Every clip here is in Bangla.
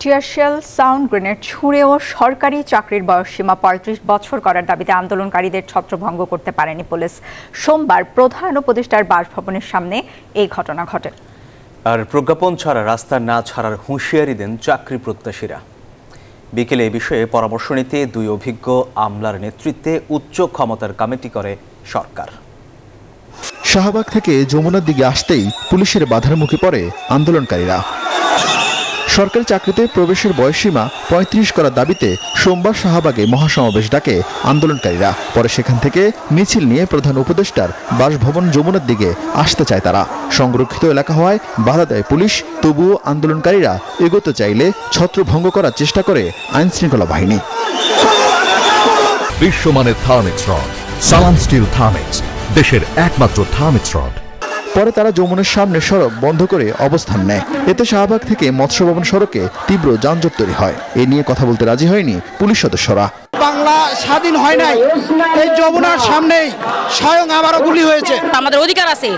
টিয়ারশেল, সাউন্ড গ্রেনেড ছুঁড়েও সরকারি চাকরির বয়সসীমা ৩৫ বছর করার দাবিতে আন্দোলনকারীদের ছত্রভঙ্গ করতে পারেনি পুলিশ। সোমবার প্রধান উপদেষ্টার বাসভবনের সামনে এই ঘটনা ঘটে। আর প্রজ্ঞাপন ছাড়া রাস্তা না ছাড়ার হুঁশিয়ারি দেন চাকরি প্রত্যাশীরা। বিকেলে এ বিষয়ে পরামর্শ নিতে দুই অভিজ্ঞ আমলার নেতৃত্বে উচ্চ ক্ষমতার কমিটি করে সরকার। শাহবাগ থেকে যমুনার দিকে আসতেই পুলিশের বাধার মুখে পড়ে আন্দোলনকারীরা। সরকারি চাকরিতে প্রবেশের বয়সসীমা ৩৫ করার দাবিতে সোমবার শাহবাগে মহাসমাবেশ ডাকে আন্দোলনকারীরা। পরে সেখান থেকে মিছিল নিয়ে প্রধান উপদেষ্টার বাসভবন যমুনার দিকে আসতে চায় তারা। সংরক্ষিত এলাকা হওয়ায় বাধা দেয় পুলিশ। তবুও আন্দোলনকারীরা এগোতে চাইলে ছত্রভঙ্গ করার চেষ্টা করে আইন শৃঙ্খলা বাহিনী। বিশ্বমানের থার্মিক্স রড, সালাম স্টিল থার্মিক্স, দেশের একমাত্র থার্মিক্স রড। পরে তারা যমুনার সামনে সড়ক বন্ধ করে অবস্থান নেয়। এতে শাহবাগ থেকে মৎস্য ভবন সড়কে তীব্র যানজট তৈরি হয়। এ নিয়ে কথা বলতে রাজি হয়নি পুলিশ সদস্যরা। বাংলা স্বাধীন হয় নাই, এই যমুনার সামনেই স্বয়ং আবারও গুলি হয়েছে। আমাদের অধিকার আছে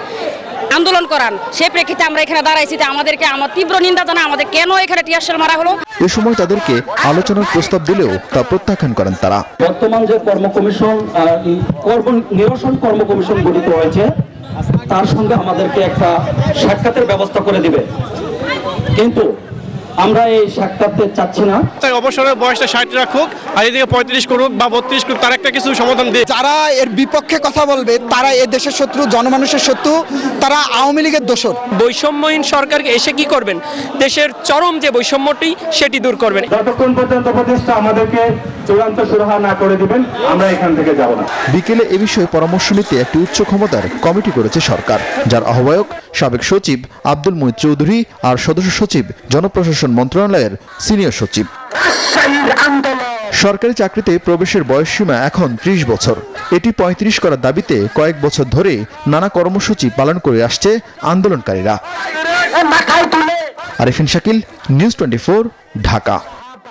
আন্দোলন করার, সেই প্রেক্ষিতে আমরা এখানে দাঁড়াইছি। আমাদেরকে আমার তীব্র নিন্দা জানা আমাদের কেন এখানে টিয়ারশেল মারা হলো। এ সময় তাদেরকে আলোচনার প্রস্তাব দিলেও তা প্রত্যাখ্যান করেন তারা। বর্তমান যে নিরসন কর্ম কমিশন গঠিত হয়েছে তার সঙ্গে আমাদেরকে একটা সাক্ষাতের ব্যবস্থা করে দিবে, কিন্তু আমরা এই সাক্ষাৎ চাচ্ছি না। তাই অবসরের বয়সটা ৬০ রাখুক, আর এদিকে ৩৫ করুক বা ৩২ করুক, তার একটা কিছু সমাধান দিয়ে। যারা এর বিপক্ষে কথা বলবে তারা এই দেশের শত্রু, জনমানুষের শত্রু, তারা আওয়ামী লীগের দোসর। বৈষম্যহীন সরকার এসে কি করবেন? দেশের চরম যে বৈষম্যটি সেটি দূর করবেন। যতক্ষণ পর্যন্ত উপদেষ্টা আমাদেরকে চূড়ান্ত সুরাহা না করে দিবেন আমরা এখান থেকে যাব না। বিকেলে এ বিষয়ে পরামর্শ নিতে একটি উচ্চ ক্ষমতার কমিটি করেছে সরকার, যার আহ্বায়ক সাবেক সচিব আব্দুল মুঈদ চৌধুরী আর সদস্য সচিব জনপ্রশাসন মন্ত্রণালয়ের সিনিয়র সচিব। সরকারি চাকরিতে প্রবেশের বয়সসীমা এখন ৩০ বছর। এটি ৩৫ করার দাবিতে কয়েক বছর ধরে নানা কর্মসূচি পালন করে আসছে আন্দোলনকারীরা। আরিফিন শাকিল, নিউজ 24, ঢাকা।